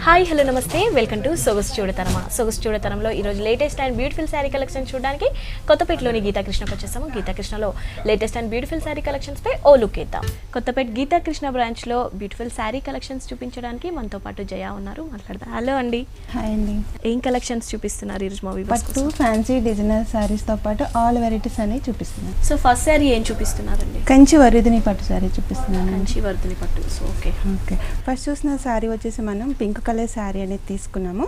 Hi hello namaste welcome to Sogasu Chudatarama. సొగసు చూడతరంలో ఈరోజు latest and beautiful sari collection చూడడానికి కొత్తపేటలోని గీతాకృష్ణకు వచ్చేసాము. గీతాకృష్ణలో latest and beautiful sari collections పై ఓ లుక్ ఇద్దాం. కొత్తపేట గీతాకృష్ణ బ్రాంచ్ లో బ్యూటిఫుల్ శారీ కలెక్షన్స్ చూపించడానికి మనతో పాటు జయ ఉన్నారు, మాట్లాడదాం. హలో అండి. హాయ్ అండి. ఏం కలెక్షన్స్ చూపిస్తున్నారు ఈరోజు మా వ్యూవర్స్ పట్టు ఫ్యాన్సీ డిజైనర్ శారీస్ తో పాటు ఆల్ వెరైటీస్ అనేవి చూపిస్తున్నాను. సో ఫస్ట్ శారీ ఏం చూపిస్తున్నారండి? కంచి వరిదిని పట్టు శారీ చూపిస్తున్నాను. కంచి వర్ధని పట్టు. So okay. ఫస్ట్ చూసిన శారీ వచ్చేసి మనం పింక్ కలర్ శారీ అనేది తీసుకున్నాము.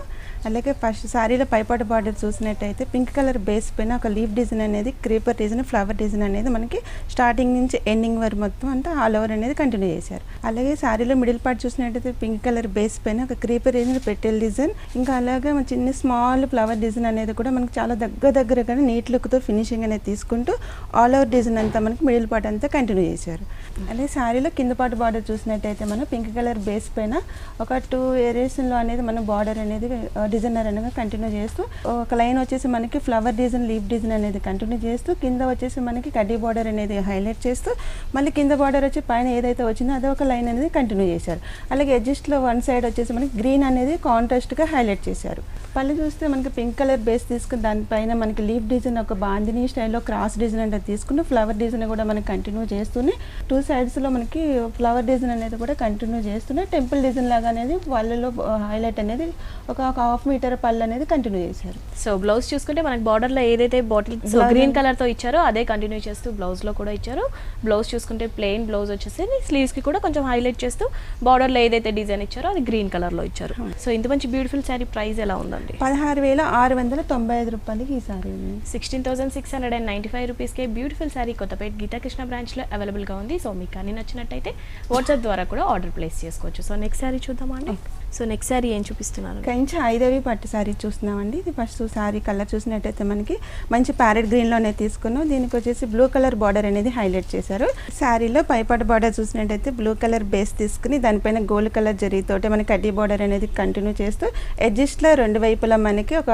అలాగే ఫస్ట్ శారీలో పైపాటు బార్డర్ చూసినట్టయితే పింక్ కలర్ బేస్ పైన ఒక లీఫ్ డిజైన్ అనేది, క్రీపర్ డిజైన్, ఫ్లవర్ డిజైన్ అనేది మనకి స్టార్టింగ్ నుంచి ఎండింగ్ వరకు మొత్తం అంతా ఆల్ ఓవర్ అనేది కంటిన్యూ చేశారు. అలాగే శారీలో మిడిల్ పార్ట్ చూసినట్టయితే పింక్ కలర్ బేస్ పైన ఒక క్రీపర్ డిజైన్, పెట్టెల్ డిజైన్, ఇంకా అలాగే చిన్న స్మాల్ ఫ్లవర్ డిజైన్ అనేది కూడా మనకి చాలా దగ్గరగా నీట్ లుక్తో ఫినిషింగ్ అనేది తీసుకుంటూ ఆల్ ఓవర్ డిజైన్ అంతా మనకి మిడిల్ పార్ట్ అంతా కంటిన్యూ చేశారు. అలాగే శారీలో కింద పార్ట్ బార్డర్ చూసినట్టయితే మనం పింక్ కలర్ బేస్ పైన ఒక 2 ఏరియేషన్లో అనేది మనం బార్డర్ అనేది డిజైనర్ అనేది కంటిన్యూ చేస్తూ, ఒక లైన్ వచ్చేసి మనకి ఫ్లవర్ డిజైన్, లీఫ్ డిజైన్ అనేది కంటిన్యూ చేస్తూ, కింద వచ్చేసి మనకి కడ్డీ బార్డర్ అనేది హైలైట్ చేస్తూ, మళ్ళీ కింద బార్డర్ వచ్చి పైన ఏదైతే వచ్చిందో అదే ఒక లైన్ అనేది కంటిన్యూ చేశారు. అలాగే ఎడ్జస్ట్లో వన్ సైడ్ వచ్చేసి మనకి గ్రీన్ అనేది కాంట్రాస్ట్గా హైలైట్ చేశారు. పళ్ళు చూస్తే మనకి పింక్ కలర్ బేస్ తీసుకుని దానిపైన మనకి లీఫ్ డిజైన్, ఒక బాందిని స్టైల్లో క్రాస్ డిజైన్ అంటే తీసుకుని ఫ్లవర్ డిజైన్ కూడా మనకి కంటిన్యూ చేస్తూనే 2 సైడ్స్లో మనకి ఫ్లవర్ డిజైన్ అనేది కూడా కంటిన్యూ చేస్తూనే టెంపుల్ డిజైన్ లాగా అనేది వాళ్ళలో హైలైట్ అనేది ఒక 1/2 మీటర్ పళ్ళు అనేది కంటిన్యూ చేశారు. సో బ్లౌజ్ చూసుకుంటే మనకి బార్డర్లో ఏదైతే బాటిల్ గ్రీన్ కలర్తో ఇచ్చారో అదే కంటిన్యూ చేస్తూ బ్లౌజ్లో కూడా ఇచ్చారు. బ్లౌజ్ చూసుకుంటే ప్లెయిన్ బ్లౌజ్ వచ్చేసి స్లీవ్స్కి కూడా కొంచెం హైలైట్ చేస్తూ బార్డర్లో ఏదైతే డిజైన్ ఇచ్చారో అది గ్రీన్ కలర్లో ఇచ్చారు. సో ఇంత మంచి బ్యూటిఫుల్ శారీ ప్రైస్ ఎలా ఉందండి? 16,695 రూపాయలకి ఈ శారీ ఉంది. 16,695 రూపీస్కే బ్యూటిఫుల్ శారీ కొత్తపేట గీతాకృష్ణ బ్రాంచ్లో అవైలబుల్గా ఉంది. సో మీకు అన్ని నచ్చినట్టయితే వాట్సాప్ ద్వారా కూడా ఆర్డర్ ప్లేస్ చేసుకోవచ్చు. సో నెక్స్ట్ శారీ చూద్దామా అండి? సో నెక్స్ట్ శారీ ఏం చూపిస్తున్నారు? కంచి ఐదవి పట్టు శారీ చూస్తున్నామండి. ఇది ఫస్ట్ శారీ కలర్ చూసినట్టయితే మనకి మంచి ప్యారెట్ గ్రీన్లోనే తీసుకున్నాం. దీనికి వచ్చేసి బ్లూ కలర్ బార్డర్ అనేది హైలైట్ చేశారు. శారీలో పైపాటు బార్డర్ చూసినట్టయితే బ్లూ కలర్ బేస్ తీసుకుని దానిపైన గోల్డ్ కలర్ జరీతోటి మనకి కడ్డీ బార్డర్ అనేది కంటిన్యూ చేస్తూ ఎడ్జస్ట్లో 2 వైపులా మనకి ఒక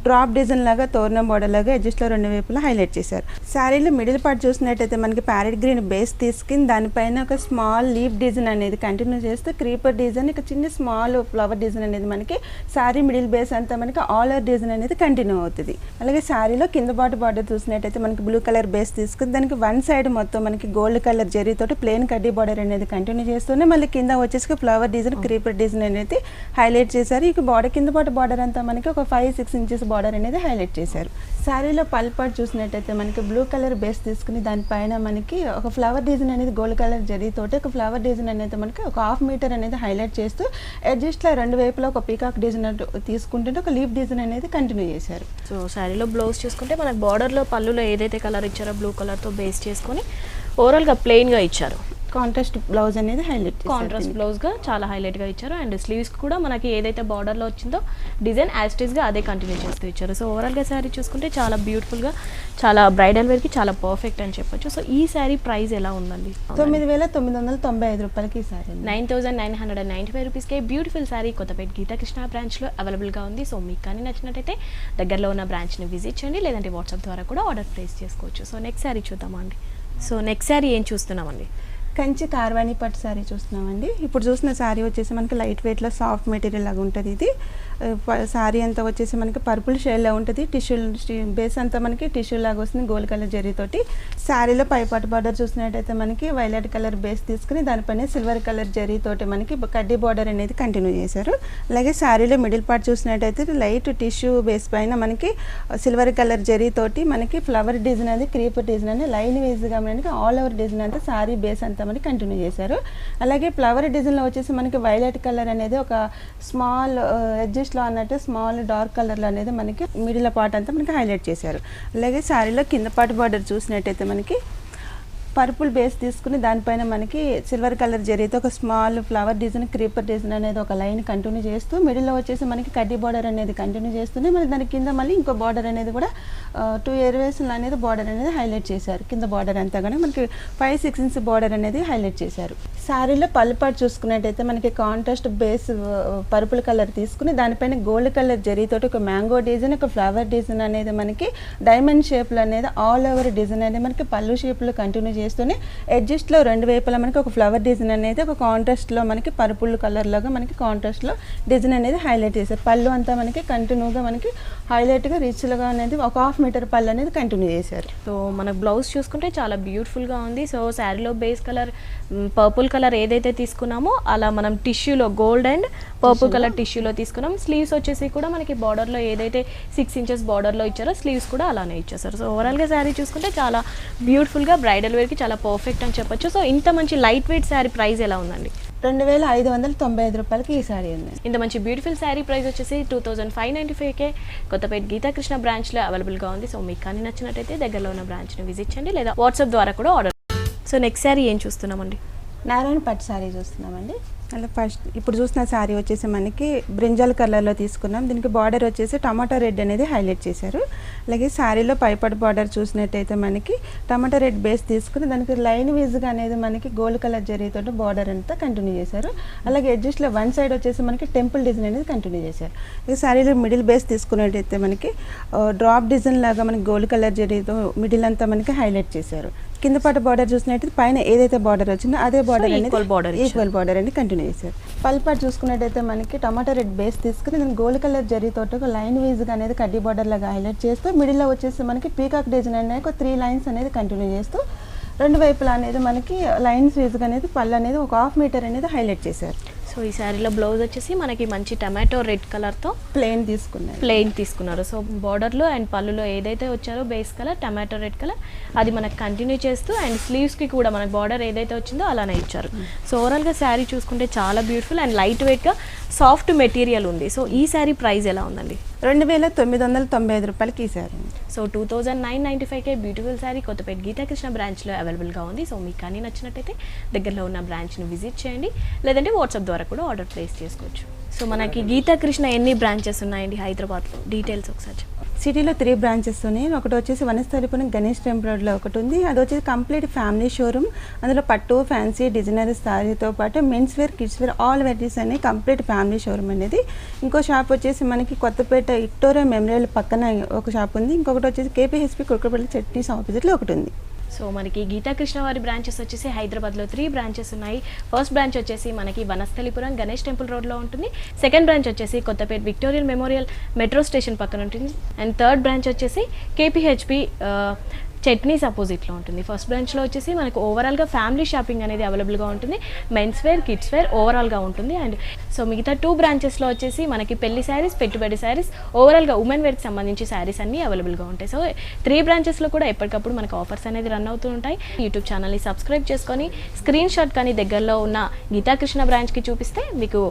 డ్రాప్ డిజైన్ లాగా, తోరణం బార్డర్ లాగా ఎడ్జస్ట్లో 2 వైపులా హైలైట్ చేశారు. శారీలో మిడిల్ పార్ట్ చూసినట్టయితే మనకి ప్యారెట్ గ్రీన్ బేస్ తీసుకుని దానిపైన ఒక స్మాల్ లీఫ్ డిజైన్ అనేది కంటిన్యూ చేస్తూ క్రీపర్ డిజైన్, ఇక చిన్న స్మాల్ ఫ్లవర్ డిజైన్ అనేది మనకి శారీ మిడిల్ బేస్ అంతా మనకి ఆల్ ఓవర్ డిజైన్ అనేది కంటిన్యూ అవుతుంది. అలాగే శారీలో కింద పాటు బార్డర్ చూసినట్టయితే మనకి బ్లూ కలర్ బేస్ తీసుకుని దానికి వన్ సైడ్ మొత్తం మనకి గోల్డ్ కలర్ జరీతోటి ప్లెయిన్ కడ్డీ బార్డర్ అనేది కంటిన్యూ చేస్తూనే మళ్ళీ కింద వచ్చేసి ఫ్లవర్ డిజైన్, క్రీపర్ డిజైన్ అనేది హైలైట్ చేశారు. ఇక బార్డర్ కింద పాటు బార్డర్ అంతా మనకి ఒక 5-6 ఇంచెస్ బార్డర్ అనేది హైలైట్ చేశారు. శారీలో పళ్ళు పాటు చూసినట్టయితే మనకి బ్లూ కలర్ బేస్ తీసుకుని దానిపైన మనకి ఒక ఫ్లవర్ డిజైన్ అనేది గోల్డ్ కలర్ జరీతోటి ఒక ఫ్లవర్ డిజైన్ అనేది మనకి ఒక 1/2 మీటర్ అనేది హైలైట్ చేస్తూ అడ్జస్ట్లో 2 వైపులా ఒక పీకాక్ డిజైన్ తీసుకుంటుంటే ఒక లీఫ్ డిజైన్ అనేది కంటిన్యూ చేశారు. సో శారీలో బ్లౌజ్ చూసుకుంటే మనకి బార్డర్లో పళ్ళులో ఏదైతే కలర్ ఇచ్చారో బ్లూ కలర్తో బేస్ చేసుకొని ఓవరాల్గా ప్లెయిన్గా ఇచ్చారు. కాంట్రాస్ట్ బ్లౌజ్ అనేది హైలైట్, కాంట్రాస్ట్ బ్లౌజ్గా చాలా హైలైట్గా ఇచ్చారు. అండ్ స్లీవ్స్ కూడా మనకి ఏదైతే బార్డర్లో వచ్చిందో డిజైన్ యాస్టీస్గా అదే కంటిన్యూ చేస్తూ ఇచ్చారు. సో ఓవరాల్గా శారీ చూసుకుంటే చాలా బ్యూటిఫుల్గా, చాలా బ్రైడల్ వేర్కి చాలా పర్ఫెక్ట్ అని చెప్పొచ్చు. సో ఈ శారీ ప్రైస్ ఎలా ఉందండి? 9,995 రూపాయలకి ఈ శారీ 9,995 రూపీస్కే బ్యూటిఫుల్ శారీ కొత్తపేట గీతాకృష్ణ బ్రాంచ్లో అవైలబుల్గా ఉంది. సో మీకు కానీ నచ్చినట్టయితే దగ్గరలో ఉన్న బ్రాంచ్ని విజిట్ చేయండి, లేదంటే వాట్సాప్ ద్వారా కూడా ఆర్డర్ ప్లేస్ చేసుకోవచ్చు. సో నెక్స్ట్ శారీ చూద్దామండి. సో నెక్స్ట్ శారీ ఏం చూస్తున్నామండి? కంచి కార్వాణి పట్టు శారీ చూస్తున్నామండి. ఇప్పుడు చూసిన శారీ వచ్చేసి మనకి లైట్ వెయిట్లో సాఫ్ట్ మెటీరియల్ లాగా ఉంటుంది. ఇది శారీ అంతా వచ్చేసి మనకి పర్పుల్ షేడ్లో ఉంటుంది. టిష్యూ బేస్ అంతా మనకి టిష్యూ లాగా వస్తుంది గోల్డ్ కలర్ జరీతోటి. శారీలో పైపాటు బార్డర్ చూసినట్టయితే మనకి వైలెట్ కలర్ బేస్ తీసుకుని దానిపైన సిల్వర్ కలర్ జరీతోటి మనకి కడ్డీ బార్డర్ అనేది కంటిన్యూ చేశారు. అలాగే శారీలో మిడిల్ పార్ట్ చూసినట్టయితే లైట్ టిష్యూ బేస్ పైన మనకి సిల్వర్ కలర్ జరీతోటి మనకి ఫ్లవర్ డిజైన్ అనేది, క్రీపర్ డిజైన్ అనేది లైన్ వేజ్గా మనకి ఆల్ ఓవర్ డిజైన్ అంతా శారీ బేస్ అంతా మనకి కంటిన్యూ చేశారు. అలాగే ఫ్లవర్ డిజైన్లో వచ్చేసి మనకి వైలెట్ కలర్ అనేది ఒక స్మాల్ ఎడ్జస్ట్లో అన్నట్టు స్మాల్ డార్క్ కలర్లో అనేది మనకి మిడిల్ పార్ట్ అంతా మనకి హైలైట్ చేశారు. అలాగే శారీలో కింద పార్ట్ బార్డర్ చూసినట్టయితే మనకి పర్పుల్ బేస్ తీసుకుని దానిపైన మనకి సిల్వర్ కలర్ జరీతో ఒక small flower design, creeper design అనేది ఒక లైన్ కంటిన్యూ చేస్తూ మిడిల్లో వచ్చేసి మనకి కడ్డీ బార్డర్ అనేది కంటిన్యూ చేస్తూనే మరి దాని కింద మళ్ళీ ఇంకో బార్డర్ అనేది కూడా 2 ఏరియాస్లో అనేది బార్డర్ అనేది హైలైట్ చేశారు. కింద బార్డర్ అంతా కూడా మనకి 5-6 ఇంచ్ బార్డర్ అనేది హైలైట్ చేశారు. శారీలో పళ్ళు పాటు చూసుకున్నట్టయితే మనకి కాంట్రాస్ట్ బేస్ పర్పుల్ కలర్ తీసుకుని దానిపైన గోల్డ్ కలర్ జరీతోటి ఒక మ్యాంగో డిజైన్, ఒక ఫ్లవర్ డిజైన్ అనేది మనకి డైమండ్ షేప్లో అనేది ఆల్ ఓవర్ డిజైన్ అనేది మనకి పళ్ళు షేప్లో కంటిన్యూ చేస్తూనే ఎడ్జస్ట్లో రెండు వైపులా మనకి ఒక ఫ్లవర్ డిజైన్ అనేది ఒక కాంట్రాస్ట్లో మనకి పర్పుల్ కలర్ లాగా మనకి కాంట్రాస్ట్లో డిజైన్ అనేది హైలైట్ చేశారు. పళ్ళు అంతా మనకి కంటిన్యూగా మనకి హైలైట్గా రిచ్లుగా అనేది ఒక 1/2 మీటర్ పళ్ళు అనేది కంటిన్యూ చేశారు. సో మనకు బ్లౌజ్ చూసుకుంటే చాలా బ్యూటిఫుల్గా ఉంది. సో శారీలో బేస్ కలర్ పర్పుల్ కలర్ ఏదైతే తీసుకున్నామో అలా మనం టిష్యూలో గోల్డ్ అండ్ పర్పుల్ కలర్ టిష్యూలో తీసుకున్నాం. స్లీవ్స్ వచ్చేసి కూడా మనకి బార్డర్లో ఏదైతే 6 ఇంచెస్ బార్డర్లో ఇచ్చారో స్లీవ్స్ కూడా అలానే ఇచ్చేసారు. సో ఓవరాల్గా శారీ చూసుకుంటే చాలా బ్యూటిఫుల్గా బ్రైడల్ వేర్కి చాలా పర్ఫెక్ట్ అని చెప్పొచ్చు. సో ఇంత మంచి లైట్ వెయిట్ శారీ ప్రైస్ ఎలా ఉందండి? 2595 రూపాయలకి ఈ శారీ ఉంది. ఇంత మంచి బ్యూటిఫుల్ శారీ ప్రైస్ వచ్చేసి 2595కే కొత్తపేట గీతాకృష్ణ బ్రాంచ్లో అవైలబుల్గా ఉంది. సో మీకు కానీ నచ్చినట్టయితే దగ్గరలో ఉన్న బ్రాంచ్ని విజిట్ చేయండి లేదా వాట్సాప్ ద్వారా కూడా ఆర్డర్. సో నెక్స్ట్ శారీ ఏం చూస్తున్నామండి? నారాయణ పట్టు శారీ చూస్తున్నామండి. అలా ఫస్ట్ ఇప్పుడు చూసిన శారీ వచ్చేసి మనకి బ్రింజాల్ కలర్లో తీసుకున్నాం. దీనికి బార్డర్ వచ్చేసి టమాటా రెడ్ అనేది హైలైట్ చేశారు. అలాగే శారీలో పైపట్ బార్డర్ చూసినట్టయితే మనకి టమాటా రెడ్ బేస్ తీసుకుని దానికి లైన్ వీజ్గా అనేది మనకి గోల్డ్ కలర్ జరీతో బార్డర్ అంతా కంటిన్యూ చేశారు. అలాగే ఎడ్జస్ట్లో వన్ సైడ్ వచ్చేసి మనకి టెంపుల్ డిజైన్ అనేది కంటిన్యూ చేశారు. ఈ శారీలో మిడిల్ బేస్ తీసుకున్నట్టయితే మనకి డ్రాప్ డిజైన్ లాగా మనకి గోల్డ్ కలర్ జరీతో మిడిల్ అంతా మనకి హైలైట్ చేశారు. కింద పాటు బార్డర్ చూసినట్టయితే పైన ఏదైతే బార్డర్ వచ్చిందో అదే బార్డర్ అనేది ఈక్వల్ బార్డర్ అనేది కంటిన్యూ చేశారు. పల్పాటు చూసుకున్నట్టయితే మనకి టమాటా రెడ్ బేస్ తీసుకుని దాన్ని గోల్డ్ కలర్ జరీతో ఒక లైన్ వీజ్గా అనేది కడ్డీ బార్డర్ లాగా హైలైట్ చేస్తూ మిడిల్లో వచ్చేసి మనకి పీకాక్ డిజైన్ అనేది ఒక 3 లైన్స్ అనేది కంటిన్యూ చేస్తూ రెండు వైపులా అనేది మనకి లైన్స్ వీజ్గా అనేది పళ్ళు అనేది ఒక 1/2 మీటర్ అనేది హైలైట్ చేశారు. సో ఈ శారీలో బ్లౌజ్ వచ్చేసి మనకి మంచి టమాటో రెడ్ కలర్తో ప్లెయిన్ తీసుకున్నారు. సో బార్డర్లో అండ్ పళ్ళులో ఏదైతే వచ్చారో base colour tomato red colour అది మనకు కంటిన్యూ చేస్తూ అండ్ స్లీవ్స్కి కూడా మనకి బార్డర్ ఏదైతే వచ్చిందో అలానే ఇచ్చారు. సో ఓవరాల్గా శారీ చూసుకుంటే చాలా బ్యూటిఫుల్ అండ్ లైట్ వెయిట్గా సాఫ్ట్ మెటీరియల్ ఉంది. సో ఈ శారీ ప్రైస్ ఎలా ఉందండి? 2995 రూపాయలకి ఈ శారీ. సో 2995కే బ్యూటిఫుల్ శారీ కొత్తపేట గీతాకృష్ణ బ్రాంచ్లో అవైలబుల్గా ఉంది. సో మీకు కానీ నచ్చినట్టయితే దగ్గరలో ఉన్న బ్రాంచ్ని విజిట్ చేయండి లేదంటే వాట్సాప్ ద్వారా కూడా ఆర్డర్ ప్లేస్ చేసుకోవచ్చు. సో మనకి గీతాకృష్ణ ఎన్ని బ్రాంచెస్ ఉన్నాయండి హైదరాబాద్లో? డీటెయిల్స్ ఒకసారి. సిటీలో 3 బ్రాంచెస్ ఉన్నాయి. ఒకటి వచ్చేసి వనస్థలిపురం గణేష్ టెంపుల్ రోడ్లో ఒకటి ఉంది. అది వచ్చేసి కంప్లీట్ ఫ్యామిలీ షోరూమ్. అందులో పట్టు ఫ్యాన్సీ డిజైనర్ శారీతో పాటు mens wear kids wear all varieties అనే కంప్లీట్ ఫ్యామిలీ షోరూమ్ అనేది. ఇంకో షాప్ వచ్చేసి మనకి కొత్తపేట విక్టోరియా మెమోరియల్ పక్కన ఒక షాప్ ఉంది. ఇంకొకటి వచ్చేసి కేపీహెచ్పి కుక్కపల్లి చట్నీస్ ఆపోజిట్లో ఒకటి ఉంది. సో మనకి గీతాకృష్ణ వారి బ్రాంచెస్ వచ్చేసి హైదరాబాద్లో 3 బ్రాంచెస్ ఉన్నాయి. ఫస్ట్ బ్రాంచ్ వచ్చేసి మనకి వనస్థలిపురం గణేష్ టెంపుల్ రోడ్లో ఉంటుంది. సెకండ్ బ్రాంచ్ వచ్చేసి కొత్తపేట విక్టోరియల్ మెమోరియల్ మెట్రో స్టేషన్ పక్కన ఉంటుంది. అండ్ థర్డ్ బ్రాంచ్ వచ్చేసి కేపీహెచ్పి చట్నీస్ అపోజిట్లో ఉంటుంది. ఫస్ట్ బ్రాంచ్లో వచ్చేసి మనకు ఓవరాల్గా ఫ్యామిలీ షాపింగ్ అనేది అవైలబుల్గా ఉంటుంది. మెన్స్ వేర్ కిడ్స్ వేర్ ఓవరాల్గా ఉంటుంది. అండ్ సో మిగతా 2 బ్రాంచెస్లో వచ్చేసి మనకి పెళ్లి శారీస్ పెట్టుబడి శారీస్ ఓవరాల్గా ఉమెన్ వేర్కి సంబంధించి శారీస్ అన్నీ అవైలబుల్గా ఉంటాయి. సో 3 బ్రాంచెస్లో కూడా ఎప్పటికప్పుడు మనకు ఆఫర్స్ అనేది రన్ అవుతూ ఉంటాయి. యూట్యూబ్ ఛానల్ని సబ్స్క్రైబ్ చేసుకొని స్క్రీన్ షాట్ కానీ దగ్గరలో ఉన్న గీతాకృష్ణ బ్రాంచ్కి చూపిస్తే మీకు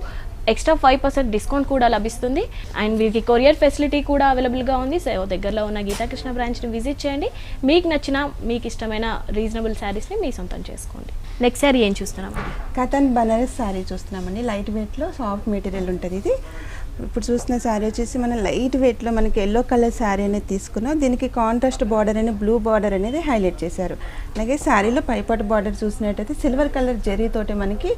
ఎక్స్ట్రా 5% డిస్కౌంట్ కూడా లభిస్తుంది. అండ్ వీరికి కొరియర్ ఫెసిలిటీ కూడా అవైలబుల్గా ఉంది. సో దగ్గరలో ఉన్న గీతాకృష్ణ బ్రాంచ్ని విజిట్ చేయండి. మీకు నచ్చిన మీకు ఇష్టమైన రీజనబుల్ శారీస్ని మీ సొంతం చేసుకోండి. నెక్స్ట్ శారీ ఏం చూస్తున్నామండి? కథన్ బనారస్ శారీ చూస్తున్నామండి. లైట్ వెయిట్లో సాఫ్ట్ మెటీరియల్ ఉంటుంది ఇది. ఇప్పుడు చూసిన శారీ వచ్చేసి మన లైట్ వెయిట్లో మనకి ఎల్లో కలర్ శారీ అనేది తీసుకున్నాం. దీనికి కాంట్రాస్ట్ బార్డర్ అనేది బ్లూ బార్డర్ అనేది హైలైట్ చేశారు. అలాగే శారీలో పైపాటు బార్డర్ చూసినట్టయితే సిల్వర్ కలర్ జరీతోటి మనకి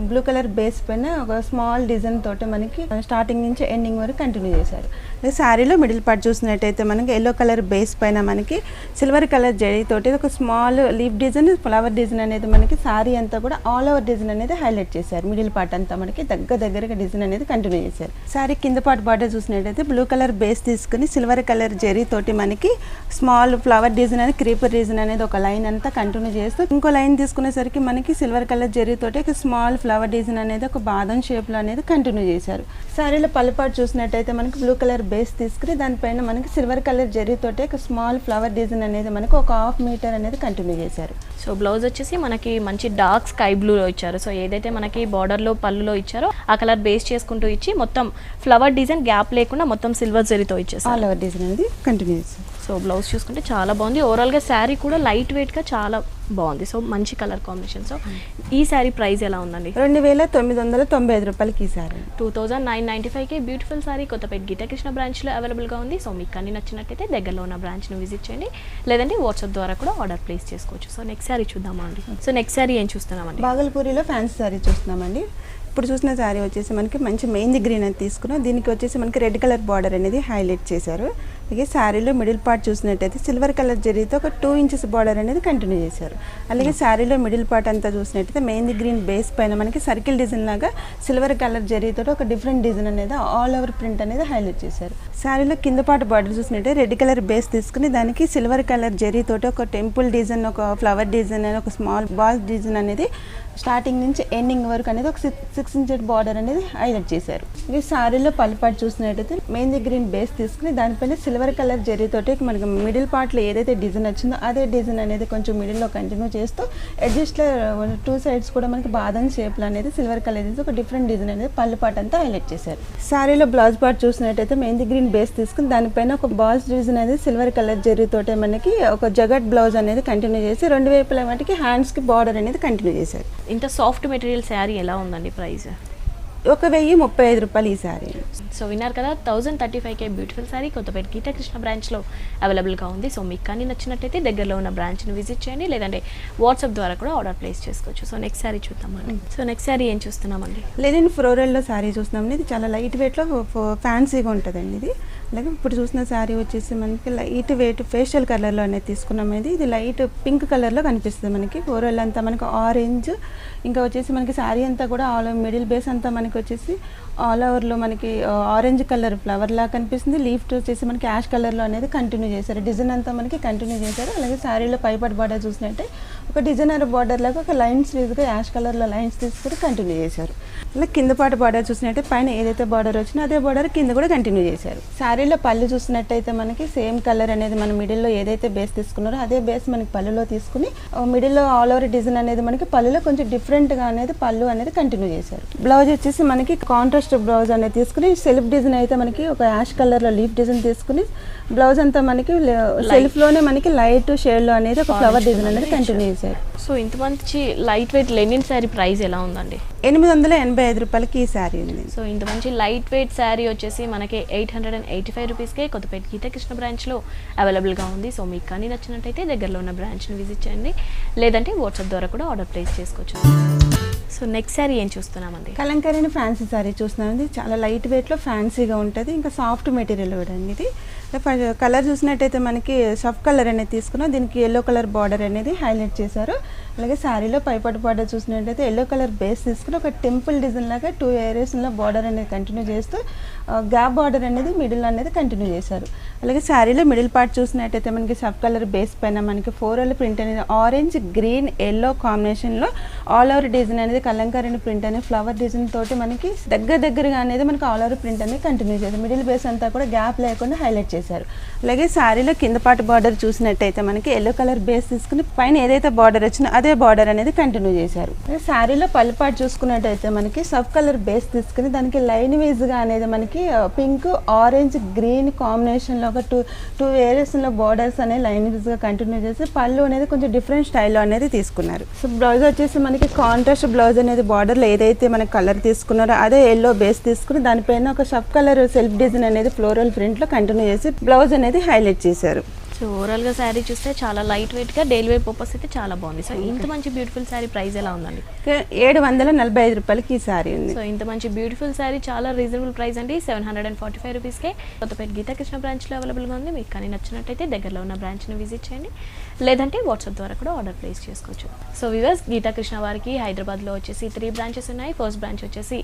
బ్లూ కలర్ బేస్ పైన ఒక స్మాల్ డిజైన్ తోటి మనకి స్టార్టింగ్ నుంచి ఎండింగ్ వరకు కంటిన్యూ చేశారు. అలాగే శారీలో మిడిల్ పార్ట్ చూసినట్టయితే మనకి ఎల్లో కలర్ బేస్ పైన మనకి సిల్వర్ కలర్ జరీతోటి ఒక small leaf design flower design అనేది మనకి శారీ అంతా కూడా ఆల్ ఓవర్ డిజైన్ అనేది హైలైట్ చేశారు. మిడిల్ పార్ట్ అంతా మనకి దగ్గరగా డిజైన్ అనేది కంటిన్యూ చేశారు. శారీ కింద పార్ట్ బార్డర్ చూసినట్టయితే బ్లూ కలర్ బేస్ తీసుకుని సిల్వర్ కలర్ జరీ తోటి మనకి స్మాల్ ఫ్లవర్ డిజైన్ అనేది క్రీపర్ డిజైన్ అనేది ఒక లైన్ అంతా కంటిన్యూ చేస్తూ ఇంకో లైన్ తీసుకునేసరికి మనకి సిల్వర్ కలర్ జరీ తోటి ఒక స్మాల్ ఫ్లవర్ డిజైన్ అనేది ఒక బాదం షేప్లో అనేది కంటిన్యూ చేశారు. శారీలో పళ్ళు పార్ట్ చూసినట్టయితే మనకి బ్లూ కలర్ బేస్ తీసుకుని దానిపైన మనకి సిల్వర్ కలర్ జరీ తోటి ఒక స్మాల్ ఫ్లవర్ డిజైన్ అనేది మనకి ఒక 1/2 మీటర్ అనేది కంటిన్యూ చేశారు. సో బ్లౌజ్ వచ్చేసి మనకి మంచి డార్క్ స్కై బ్లూలో ఇచ్చారు. సో ఏదైతే మనకి బార్డర్లో పళ్ళులో ఇచ్చారో ఆ కలర్ బేస్ చేసుకుంటూ ఇచ్చి మొత్తం ఫ్లవర్ డిజైన్ గ్యాప్ లేకుండా మొత్తం సిల్వర్ జరీతో ఇచ్చేసారు. ఆల్ ఓవర్ డిజైన్ అనేది కంటిన్యూ చేశారు. సో బ్లౌజ్ చూసుకుంటే చాలా బాగుంది. ఓవరాల్గా శారీ కూడా లైట్ వెయిట్గా చాలా బాగుంది. సో మంచి కలర్ కాంబినేషన్. సో ఈ శారీ ప్రైస్ ఎలా ఉందండి? 2995 రూపాయలకి ఈ శారీ. 2995కి బ్యూటిఫుల్ శారీ కొత్తపేట గీతాకృష్ణ బ్రాంచ్లో అవైలబుల్గా ఉంది. సో మీకు అన్ని నచ్చినట్టయితే దగ్గరలో ఉన్న బ్రాంచ్ని విజిట్ చేయండి లేదంటే వాట్సాప్ ద్వారా కూడా ఆర్డర్ ప్లేస్ చేసుకోవచ్చు. సో నెక్స్ట్ శారీ చూద్దామా అండి? సో నెక్స్ట్ శారీ ఏం చూస్తున్నామండి? బాగల్పూరిలో ఫ్యాన్సీ శారీ చూస్తున్నామండి. ఇప్పుడు చూసిన శారీ వచ్చేసి మనకి మంచి మెహందీ గ్రీన్ అని తీసుకున్నాం. దీనికి వచ్చేసి మనకి రెడ్ కలర్ బార్డర్ అనేది హైలైట్ చేశారు. అలాగే శారీలో మిడిల్ పార్ట్ చూసినట్టయితే సిల్వర్ కలర్ జరీతో ఒక 2 ఇంచెస్ బార్డర్ అనేది కంటిన్యూ చేశారు. అలాగే శారీలో మిడిల్ పార్ట్ అంతా చూసినట్టయితే మెహందీ గ్రీన్ బేస్ పైన మనకి సర్కిల్ డిజైన్ లాగా సిల్వర్ కలర్ జరీతో ఒక డిఫరెంట్ డిజైన్ అనేది ఆల్ ఓవర్ ప్రింట్ అనేది హైలైట్ చేశారు. శారీలో కింద పార్ట్ బార్డర్ చూసినట్టే రెడ్ కలర్ బేస్ తీసుకుని దానికి సిల్వర్ కలర్ జరీతోటి ఒక టెంపుల్ డిజైన్, ఒక ఫ్లవర్ డిజైన్ అని, ఒక స్మాల్ బాల్ డిజైన్ అనేది స్టార్టింగ్ నుంచి ఎండింగ్ వరకు అనేది ఒక 6 ఇంచెస్ బార్డర్ అనేది హైలైట్ చేశారు. ఈ శారీలో పళ్ళు పార్ట్ చూసినట్టయితే మెహందీ గ్రీన్ బేస్ తీసుకుని దానిపైన సిల్వర్ కలర్ జరీతోటి మనకి మిడిల్ పార్ట్లో ఏదైతే డిజైన్ వచ్చిందో అదే డిజైన్ అనేది కొంచెం మిడిల్లో కంటిన్యూ చేస్తూ ఎడ్జస్ట్లో 2 సైడ్స్ కూడా మనకి బాదం షేప్లో అనేది సిల్వర్ కలర్ ఒక డిఫరెంట్ డిజైన్ అనేది పళ్ళు పార్ట్ అంతా హైలైట్ చేశారు. శారీలో బ్లౌజ్ పార్ట్ చూసినట్టయితే మెహందీ గ్రీన్ బేస్ తీసుకుని దానిపైన ఒక బాల్స్ డిజైన్ అనేది సిల్వర్ కలర్ జరీతోటి మనకి ఒక జగట్ బ్లౌజ్ అనేది కంటిన్యూ చేసి 2 వైపుల వాటికి హ్యాండ్స్కి బార్డర్ అనేది కంటిన్యూ చేశారు. ఇంత సాఫ్ట్ మెటీరియల్ శారీ ఎలా ఉందండి ప్రైస్? 1035 రూపాయలు ఈ శారీ. సో విన్నారు కదా, 1035K బ్యూటిఫుల్ శారీ కొత్తపేట గీతాకృష్ణ బ్రాంచ్లో అవైలబుల్గా ఉంది. సో మీకు కానీ నచ్చినట్టయితే దగ్గరలో ఉన్న బ్రాంచ్ని విజిట్ చేయండి, లేదంటే వాట్సాప్ ద్వారా కూడా ఆర్డర్ ప్లేస్ చేసుకోవచ్చు. సో నెక్స్ట్ శారీ చూద్దామండి. సో నెక్స్ట్ శారీ ఏం చూస్తున్నామండి? లెనిన్ ఫ్లోరల్లో శారీ చూస్తున్నామండి. ఇది చాలా లైట్ వెయిట్లో ఫ్యాన్సీగా ఉంటుందండి ఇది. అలాగే ఇప్పుడు చూసిన శారీ వచ్చేసి మనకి లైట్ వెయిట్ ఫేషియల్ కలర్లో అనేది తీసుకున్నాం. ఇది లైట్ పింక్ కలర్లో కనిపిస్తుంది మనకి. ఫ్లోరల్ అంతా మనకి ఆరెంజ్, ఇంకా వచ్చేసి మనకి శారీ అంతా కూడా ఆల్ మిడిల్ బేస్ అంతా మనకి వచ్చేసి ఆల్ ఓవర్లో మనకి ఆరెంజ్ కలర్ ఫ్లవర్ లాగా కనిపిస్తుంది. లీఫ్ వచ్చేసి మనకి యాష్ కలర్లో అనేది కంటిన్యూ చేశారు. డిజైన్ అంతా మనకి కంటిన్యూ చేశారు. అలాగే శారీలో పైపట్ బార్డర్ చూసినట్టే ఒక డిజైనర్ బార్డర్ లాగా ఒక లైన్స్ గా యాష్ కలర్లో లైన్స్ తీసుకుని కంటిన్యూ చేశారు. అలా కింద పాటు బార్డర్ చూసినట్టే పైన ఏదైతే బార్డర్ వచ్చినా అదే బార్డర్ కింద కూడా కంటిన్యూ చేశారు. శారీలో పళ్ళు చూసినట్టయితే మనకి సేమ్ కలర్ అనేది మన మిడిల్లో ఏదైతే బేస్ తీసుకున్నారో అదే బేస్ మనకి పళ్ళులో తీసుకుని మిడిల్లో ఆల్ ఓవర్ డిజైన్ అనేది మనకి పళ్ళులో కొంచెం డిఫరెంట్గా అనేది పళ్ళు అనేది కంటిన్యూ చేశారు. బ్లౌజ్ వచ్చేసి మనకి కాంట్రాస్ట్ బ్లౌజ్ అనేది తీసుకుని సెల్ఫ్ డిజైన్ అయితే మనకి ఒక యాష్ కలర్లో లీఫ్ డిజైన్ తీసుకుని బ్లౌజ్ అంతా మనకి సెల్ఫ్లోనే మనకి లైట్ షేడ్లో అనేది ఒక ఫ్లవర్ డిజైన్ అనేది కంటిన్యూ చేశారు. సో ఇంత మంచి light weight Lenin sari price ఎలా ఉందండి? 885 రూపాయలకి ఈ శారీ ఉంది. సో ఇంత మంచి లైట్ వెయిట్ శారీ వచ్చేసి మనకి 885 రూపీస్కే కొత్తపేట గీతాకృష్ణ బ్రాంచ్లో అవైలబుల్గా ఉంది. సో మీకు కానీ నచ్చినట్టయితే దగ్గరలో ఉన్న బ్రాంచ్ని విజిట్ చేయండి, లేదంటే వాట్సాప్ ద్వారా కూడా ఆర్డర్ ప్లేస్ చేసుకోవచ్చు. సో నెక్స్ట్ శారీ ఏం చూస్తున్నామండి? కలంకారీ ఫ్యాన్సీ శారీ చూస్తున్నామండి. చాలా లైట్ వెయిట్లో ఫ్యాన్సీగా ఉంటుంది, ఇంకా సాఫ్ట్ మెటీరియల్ కూడా అండి. ఇది కలర్ చూసినట్టయితే మనకి సఫ్ కలర్ అనేది తీసుకున్నాం. దీనికి ఎల్లో కలర్ బార్డర్ అనేది హైలైట్ చేశారు. అలాగే శారీలో పైపట్టు బార్డర్ చూసినట్టయితే ఎల్లో కలర్ బేస్ తీసుకుని ఒక టెంపుల్ డిజైన్ లాగా 2 ఏరియాస్లో బార్డర్ అనేది కంటిన్యూ చేస్తూ గ్యాప్ బార్డర్ అనేది మిడిల్ అనేది కంటిన్యూ చేశారు. అలాగే శారీలో మిడిల్ పార్ట్ చూసినట్టయితే మనకి సబ్ కలర్ బేస్ పైన మనకి 4L ప్రింట్ అనేది ఆరెంజ్ గ్రీన్ ఎల్లో కాంబినేషన్లో ఆల్ ఓవర్ డిజైన్ అనేది కలంకారీ ప్రింట్ అనేది ఫ్లవర్ డిజైన్ తోటి మనకి దగ్గరగా అనేది మనకి ఆల్ ఓవర్ ప్రింట్ అనేది కంటిన్యూ చేశారు. మిడిల్ బేస్ అంతా కూడా గ్యాప్ లేకుండా హైలైట్ చేశారు. అలాగే శారీలో కింద పార్ట్ బార్డర్ చూసినట్టయితే మనకి ఎల్లో కలర్ బేస్ తీసుకుని పైన ఏదైతే బార్డర్ వచ్చిందో అదే బార్డర్ అనేది కంటిన్యూ చేశారు. శారీలో పళ్ళు పార్ట్ చూసుకున్నట్టయితే మనకి సబ్ కలర్ బేస్ తీసుకుని దానికి లైన్ వైజ్గా అనేది మనకి పింక్ ఆరెంజ్ గ్రీన్ కాంబినేషన్లో ఒక టూ ఏరియాస్లో బార్డర్స్ అనేది లైన్ వైజ్గా కంటిన్యూ చేసి పళ్ళు అనేది కొంచెం డిఫరెంట్ స్టైల్లో అనేది తీసుకున్నారు. సో బ్లౌజ్ వచ్చేసి మనకి కాంట్రాస్ట్ బ్లౌజ్ అనేది బార్డర్లో ఏదైతే మనకి కలర్ తీసుకున్నారో అదే ఎల్లో బేస్ తీసుకుని దానిపైన ఒక సబ్ కలర్ సెల్ఫ్ డిజైన్ అనేది ఫ్లోరల్ ప్రింట్లో కంటిన్యూ చేసి బ్లౌజ్ అనేది హైలైట్ చేశారు. సో ఓవరాల్గా శారీ చూస్తే చాలా లైట్ వెయిట్గా డైలీ వేర్ పర్పస్ అయితే చాలా బాగుంది. సో ఇంత మంచి బ్యూటిఫుల్ శారీ ప్రైస్ ఎలా ఉందండి? 745 రూపాయలకి ఈ శారీ ఉంది. సో ఇంత మంచి బ్యూటిఫుల్ శారీ చాలా రీజనబుల్ ప్రైస్ అండి. 745 రూపీస్కే కొత్తపేట గీతాకృష్ణ బ్రాంచ్లో అవైలబుల్గా ఉంది. మీకు కానీ నచ్చినట్టయితే దగ్గరలో ఉన్న బ్రాంచ్ని విజిట్ చేయండి, లేదంటే వాట్సాప్ ద్వారా కూడా ఆర్డర్ ప్లేస్ చేసుకోవచ్చు. సో వ్యూవర్స్, గీతాకృష్ణ వారికి హైదరాబాద్లో వచ్చేసి 3 బ్రాంచెస్ ఉన్నాయి. ఫస్ట్ బ్రాంచ్ వచ్చేసి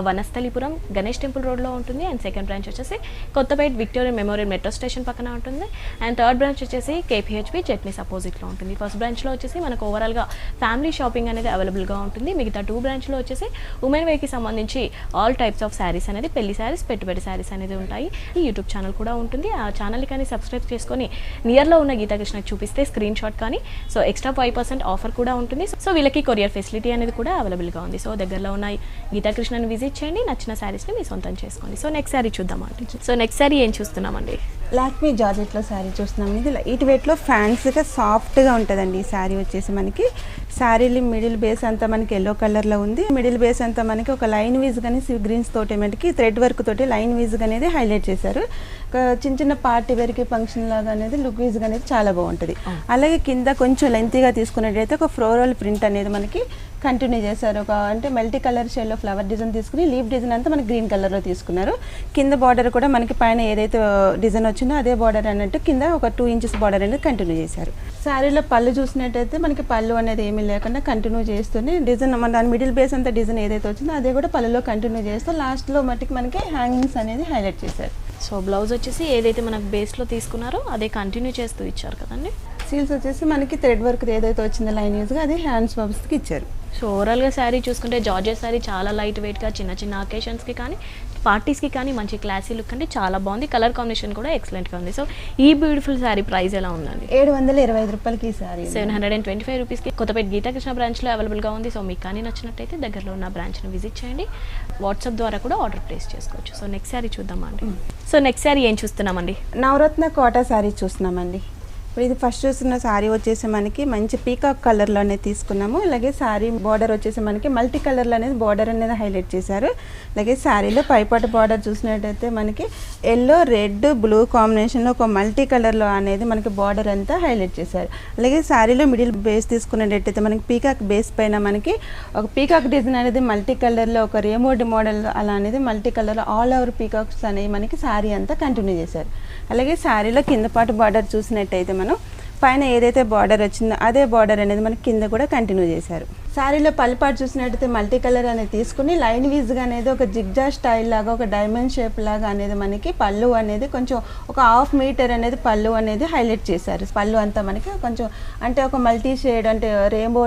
వనస్థలిపురం గణేష్ టెంపుల్ రోడ్లో ఉంటుంది, అండ్ సెకండ్ బ్రాంచ్ వచ్చేసి Kothapet Victoria Memorial metro station పక్కన ఉంటుంది, అండ్ థర్డ్ బ్రాంచ్ వచ్చేసి కేపీహెచ్పి చట్నీస్ అపోజిట్లో ఉంటుంది. ఫస్ట్ బ్రాంచ్లో వచ్చేసి మనకు ఓవరాల్గా ఫ్యామిలీ షాపింగ్ అనేది అవైలబుల్గా ఉంటుంది. మిగతా 2 బ్రాంచ్లో వచ్చేసి ఉమెన్ వేర్కి సంబంధించి ఆల్ టైప్స్ ఆఫ్ శారీస్ అనేది పెళ్లి శారీస్ పెట్టుబడి శారీస్ అనేది ఉంటాయి. ఈ యూట్యూబ్ ఛానల్ కూడా ఉంటుంది. ఆ ఛానల్ని కానీ సబ్స్క్రైబ్ చేసుకొని నియర్లో ఉన్న గీతాకృష్ణకి చూపిస్తే స్క్రీన్ షాట్ కానీ సో ఎక్స్ట్రా 5% ఆఫర్ కూడా ఉంటుంది. సో వీళ్ళకి కొరియర్ ఫెసిలిటీ అనేది కూడా అవైలబుల్గా ఉంది. సో దగ్గరలో ఉన్న గీతాకృష్ణని విజిట్ చేయండి, నచ్చిన శారీస్ని మీ సొంతం చేసుకోండి. సో నెక్స్ట్ శారీ చూద్దామండి. సో నెక్స్ట్ శారీ ఏం చూస్తున్నామండి? లాక్మీ జార్జెట్లో శారీ చూస్తున్నాం. ఇది లైట్ వెయిట్లో ఫ్యాన్సీగా సాఫ్ట్గా ఉంటుందండి. ఈ శారీ వచ్చేసి మనకి శారీలు మిడిల్ బేస్ అంతా మనకి ఎల్లో కలర్లో ఉంది. మిడిల్ బేస్ అంతా మనకి ఒక లైన్ వీజ్ కానీ గ్రీన్స్ తోటి మనకి థ్రెడ్ వర్క్ తోటి లైన్ వీజ్ అనేది హైలైట్ చేశారు. చిన్న చిన్న పార్టీ వేర్కి ఫంక్షన్ లాగా అనేది లుక్ వీజ్గా అనేది చాలా బాగుంటుంది. అలాగే కింద కొంచెం లెంతీగా తీసుకున్నట్టయితే ఒక ఫ్లోరల్ ప్రింట్ అనేది మనకి కంటిన్యూ చేశారు. ఒక అంటే మల్టీ కలర్ షేడ్లో ఫ్లవర్ డిజైన్ తీసుకుని లీఫ్ డిజైన్ అంతా మనకి గ్రీన్ కలర్లో తీసుకున్నారు. కింద బార్డర్ కూడా మనకి పైన ఏదైతే డిజైన్ వచ్చిందో అదే బార్డర్ అన్నట్టు కింద ఒక 2 ఇంచెస్ బార్డర్ అనేది కంటిన్యూ చేశారు. శారీలో పళ్ళు చూసినట్టయితే మనకి పళ్ళు అనేది ఏమీ లేకుండా కంటిన్యూ చేస్తూనే డిజైన్ మన దాని మిడిల్ బేస్ అంతా డిజైన్ ఏదైతే వచ్చిందో అదే కూడా పళ్ళులో కంటిన్యూ చేస్తూ లాస్ట్లో మట్టికి మనకి హ్యాంగింగ్స్ అనేది హైలైట్ చేశారు. సో బ్లౌజ్ వచ్చేసి ఏదైతే మనకు బేస్లో తీసుకున్నారో అదే కంటిన్యూ చేస్తూ ఇచ్చారు కదండి. సీల్స్ వచ్చేసి మనకి థ్రెడ్ వర్క్ ఏదైతే వచ్చిందో లైన్ యూజ్గా అది హ్యాండ్స్ వర్క్స్కి ఇచ్చారు. సో ఓవరాల్గా శారీ చూసుకుంటే జార్జెట్ శారీ చాలా లైట్ వెయిట్గా చిన్న చిన్న అకేషన్స్కి కానీ పార్టీస్కి కానీ మంచి క్లాసీ లుక్ అంటే చాలా బాగుంది. కలర్ కాంబినేషన్ కూడా ఎక్సలెంట్గా ఉంది. సో ఈ బ్యూటిఫుల్ శారీ ప్రైస్ ఎలా ఉందండి? 725 రూపాయలకి ఈ శారీ 725 రూపీస్కి కొత్తపేట గీతాకృష్ణ బ్రాంచ్లో అవైలబుల్గా ఉంది. సో మీకు కానీ నచ్చినట్టయితే దగ్గరలో ఉన్న బ్రాంచ్ని విజిట్ చేయండి. వాట్సాప్ ద్వారా కూడా ఆర్డర్ ప్లేస్ చేసుకోవచ్చు. సో నెక్స్ట్ శారీ చూద్దామండి. సో నెక్స్ట్ శారీ ఏం చూస్తున్నామండి? నవరత్న కోటా శారీ చూస్తున్నామండి. ఇది ఫస్ట్ చూస్తున్న శారీ వచ్చేసి మనకి మంచి పీకాక్ కలర్లోనే తీసుకున్నాము. అలాగే శారీ బార్డర్ వచ్చేసి మనకి మల్టీ కలర్లో అనేది బార్డర్ అనేది హైలైట్ చేశారు. అలాగే శారీలో పైపాటు బార్డర్ చూసినట్టయితే మనకి ఎల్లో రెడ్ బ్లూ కాంబినేషన్లో ఒక మల్టీ కలర్లో అనేది మనకి బార్డర్ అంతా హైలైట్ చేశారు. అలాగే శారీలో మిడిల్ బేస్ తీసుకున్నట్టయితే మనకి పీకాక్ బేస్ పైన మనకి ఒక పీకాక్ డిజైన్ అనేది మల్టీ కలర్లో ఒక రేమోడ్ మోడల్ అలా అనేది మల్టీ కలర్లో ఆల్ ఓవర్ పీకాక్స్ అనేవి మనకి శారీ అంతా కంటిన్యూ చేశారు. అలాగే శారీలో కింద పాటు బార్డర్ చూసినట్టయితే మనం పైన ఏదైతే బార్డర్ వచ్చిందో అదే బార్డర్ అనేది మనకి కింద కూడా కంటిన్యూ చేశారు. శారీలో పల్లిపాటు చూసినట్టయితే మల్టీ కలర్ అనేది తీసుకుని లైన్ వీజ్గా అనేది ఒక జిగ్జా స్టైల్ లాగా ఒక డైమండ్ షేప్ లాగా అనేది మనకి పళ్ళు అనేది కొంచెం ఒక 1/2 మీటర్ అనేది పళ్ళు అనేది హైలైట్ చేశారు. పళ్ళు అంతా మనకి కొంచెం అంటే ఒక మల్టీ షేడ్ అంటే రెయిన్బో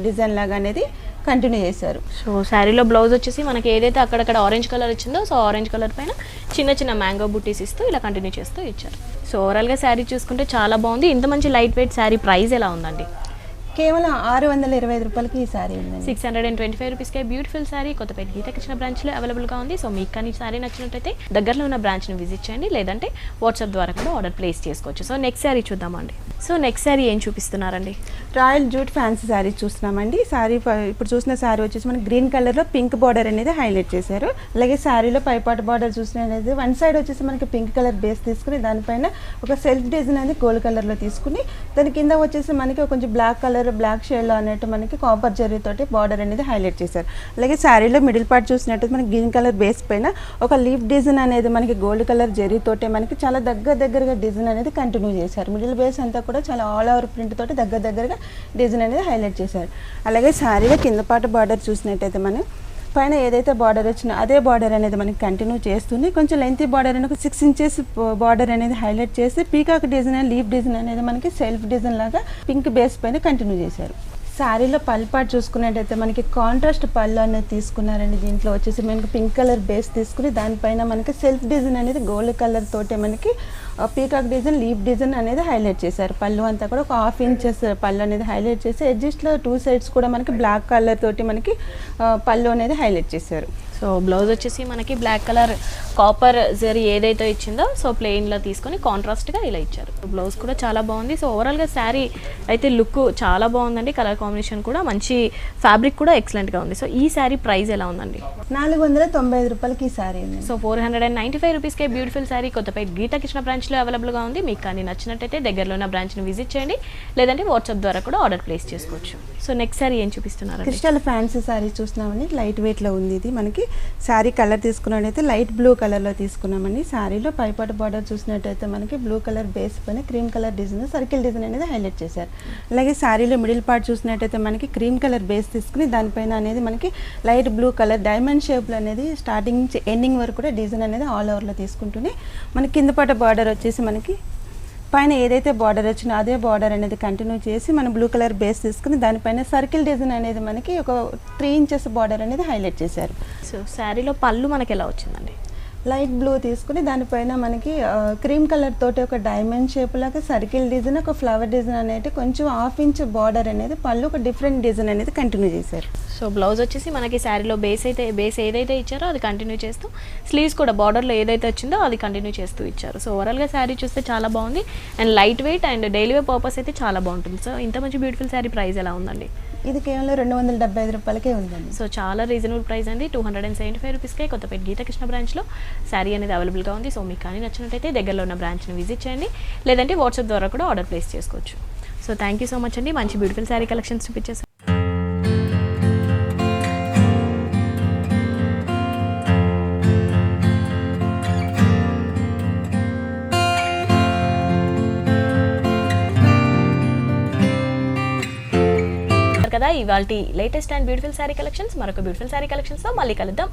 డిజైన్ లాగా అనేది కంటిన్యూ చేశారు. సో శారీలో బ్లౌజ్ వచ్చేసి మనకి ఏదైతే అక్కడక్కడ ఆరెంజ్ కలర్ ఇచ్చిందో సో ఆరెంజ్ కలర్ పైన చిన్న చిన్న మ్యాంగో బుట్టీస్ ఇస్తూ ఇలా కంటిన్యూ చేస్తూ ఇచ్చారు. సో ఓవరాల్గా శారీ చూసుకుంటే చాలా బాగుంది. ఇంత మంచి లైట్ వెయిట్ శారీ ప్రైస్ ఎలా ఉందండి? కేవలం 625 రూపాయలకి ఈ శారీ ఉంది. 625 రూపీస్కే బ్యూటిఫుల్ శారీ కొత్తపేట గీతాకృష్ణ బ్రాంచ్లో అవైలబుల్గా ఉంది. సో మీకు కానీ శారీ నచ్చినట్టయితే దగ్గరలో ఉన్న బ్రాంచ్ని విజిట్ చేయండి, లేదంటే వాట్సాప్ ద్వారా కూడా ఆర్డర్ ప్లేస్ చేసుకోవచ్చు. సో నెక్స్ట్ శారీ చూద్దామండి. సో నెక్స్ట్ శారీ ఏం చూపిస్తున్నారండి? రాయల్ జూట్ ఫ్యాన్సీ శారీ చూస్తున్నామండి. శారీ ఇప్పుడు చూసిన శారీ వచ్చేసి మనకి గ్రీన్ కలర్లో పింక్ బార్డర్ అనేది హైలైట్ చేశారు. అలాగే శారీలో పైపాటు బార్డర్ చూసిన అనేది వన్ సైడ్ వచ్చేసి మనకి పింక్ కలర్ బేస్ తీసుకుని దానిపైన ఒక సెల్ఫ్ డిజైన్ అనేది గోల్డ్ కలర్లో తీసుకుని దాని కింద వచ్చేసి మనకి కొంచెం బ్లాక్ షేడ్లో అన్నట్టు మనకి కాపర్ జరీ తోటి బార్డర్ అనేది హైలైట్ చేశారు. అలాగే శారీలో మిడిల్ పార్ట్ చూసినట్టు మనకి గ్రీన్ కలర్ బేస్ పైన ఒక లీఫ్ డిజైన్ అనేది మనకి గోల్డ్ కలర్ జరీ తోటి మనకి చాలా దగ్గరగా డిజైన్ అనేది కంటిన్యూ చేశారు. మిడిల్ బేస్ అంతా కూడా చాలా ఆల్ ఓవర్ ప్రింట్ తోటి దగ్గరగా డిజైన్ అనేది హైలైట్ చేశారు. అలాగే శారీలో కింద పాటు బార్డర్ చూసినట్టయితే మనం పైన ఏదైతే బార్డర్ వచ్చినా అదే బార్డర్ అనేది మనకి కంటిన్యూ చేస్తుంది. కొంచెం లెంతీ బార్డర్ అనేది ఒక 6 ఇంచెస్ బార్డర్ అనేది హైలైట్ చేసి పీకాక్ డిజైన్ లీఫ్ డిజైన్ అనేది మనకి సెల్ఫ్ డిజైన్ లాగా పింక్ బేస్ పైన కంటిన్యూ చేశారు. శారీలో పల్లిపాటు చూసుకున్నట్టయితే మనకి కాంట్రాస్ట్ పళ్ళు అనేది తీసుకున్నారండి. దీంట్లో వచ్చేసి మనకి పింక్ కలర్ బేస్ తీసుకుని దానిపైన మనకి సెల్ఫ్ డిజైన్ అనేది గోల్డ్ కలర్ తోటే మనకి పీకాక్ డిజైన్ లీఫ్ డిజైన్ అనేది హైలైట్ చేశారు. పళ్ళు అంతా కూడా ఒక 1/2 ఇంచెస్ పళ్ళు అనేది హైలైట్ చేసి ఎడ్జస్ట్లో 2 సైడ్స్ కూడా మనకి బ్లాక్ కలర్ తోటి మనకి పళ్ళు అనేది హైలైట్ చేశారు. సో బ్లౌజ్ వచ్చేసి మనకి బ్లాక్ కలర్ కాపర్ జరీ ఏదైతే ఇచ్చిందో సో ప్లెయిన్లో తీసుకొని కాంట్రాస్ట్గా ఇలా ఇచ్చారు. బ్లౌజ్ కూడా చాలా బాగుంది. సో ఓవరాల్గా శారీ అయితే లుక్ చాలా బాగుందండి. కలర్ కాంబినేషన్ కూడా మంచి, ఫ్యాబ్రిక్ కూడా ఎక్సలెంట్గా ఉంది. సో ఈ శారీ ప్రైస్ ఎలా ఉందండి? 495 రూపాయలకి ఈ శారీ ఉంది. సో 495 రూపీస్కే బ్యూటిఫుల్ శారీ కొత్తపేట గీతాకృష్ణ బ్రాంచ్లో అవైలబుల్గా ఉంది. మీకు కానీ నచ్చినట్టయితే దగ్గరలో ఉన్న బ్రాంచ్ని విజిట్ చేయండి, లేదంటే వాట్సాప్ ద్వారా కూడా ఆర్డర్ ప్లేస్ చేసుకోవచ్చు. సో నెక్స్ట్ శారీ ఏం చూపిస్తున్నారు? క్రిస్టల్ ఫ్యాన్సీ శారీ చూస్తున్నామండి. లైట్ వెయిట్లో ఉంది. ఇది మనకి శారీ కలర్ తీసుకున్నట్టయితే లైట్ బ్లూ కలర్లో తీసుకున్నామండి. శారీలో పైపాటు బార్డర్ చూసినట్టయితే మనకి బ్లూ కలర్ బేస్ పైన cream colour design circle design అనేది హైలైట్ చేశారు. అలాగే శారీలో మిడిల్ పార్ట్ చూసినట్టయితే మనకి క్రీమ్ కలర్ బేస్ తీసుకుని దానిపైన అనేది మనకి లైట్ బ్లూ కలర్ డైమండ్ షేప్లో అనేది స్టార్టింగ్ నుంచి ఎండింగ్ వరకు కూడా డిజైన్ అనేది ఆల్ ఓవర్లో తీసుకుంటూనే మనకి కింద పాటు బార్డర్ వచ్చేసి మనకి పైన ఏదైతే బార్డర్ వచ్చినా అదే బార్డర్ అనేది కంటిన్యూ చేసి మనం బ్లూ కలర్ బేస్ తీసుకుని దానిపైన సర్కిల్ డిజైన్ అనేది మనకి ఒక 3 ఇంచెస్ బార్డర్ అనేది హైలైట్ చేశారు. సో శారీలో పళ్ళు మనకి ఎలా వచ్చిందండి? లైట్ బ్లూ తీసుకుని దానిపైన మనకి క్రీమ్ కలర్ తోటి ఒక డైమండ్ షేప్ లాగా సర్కిల్ డిజైన్ ఒక ఫ్లవర్ డిజైన్ అనేది కొంచెం 1/2 ఇంచ్ బార్డర్ అనేది పళ్ళు ఒక డిఫరెంట్ డిజైన్ అనేది కంటిన్యూ చేశారు. సో బ్లౌజ్ వచ్చేసి మనకి శారీలో బేస్ ఏదైతే ఇచ్చారో అది కంటిన్యూ చేస్తూ స్లీవ్స్ కూడా బార్డర్లో ఏదైతే వచ్చిందో అది కంటిన్యూ చేస్తూ ఇచ్చారు. సో ఓవరాల్గా శారీ చూస్తే చాలా బాగుంది and light weight and daily wear purpose అయితే చాలా బాగుంటుంది. సో ఇంత మంచి బ్యూటిఫుల్ శారీ ప్రైస్ ఎలా ఉందండి? ఇది కేవలం 275 రూపాయలకే ఉందండి. సో చాలా రీజనబుల్ ప్రైస్ అండి. 275 రూపీస్కే కొత్తపేట గీతాకృష్ణ బ్రాంచ్లో శారీ అనేది అవైలబుల్గా ఉంది. సో మీకు కానీ నచ్చినట్టయితే దగ్గరలో ఉన్న బ్రాంచ్ని విజిట్ చేయండి, లేదంటే వాట్సాప్ ద్వారా కూడా ఆర్డర్ ప్లేస్ చేసుకోవచ్చు. So thank you so much అండి, మంచి బ్యూటిఫుల్ శారీ కలెక్షన్స్ చూపించేసారు. కదా ఇవాల్టి latest and beautiful sari collections. మరొక బ్యూటిఫుల్ శారీ కలెక్షన్స్తో మళ్ళీ కలుద్దాం.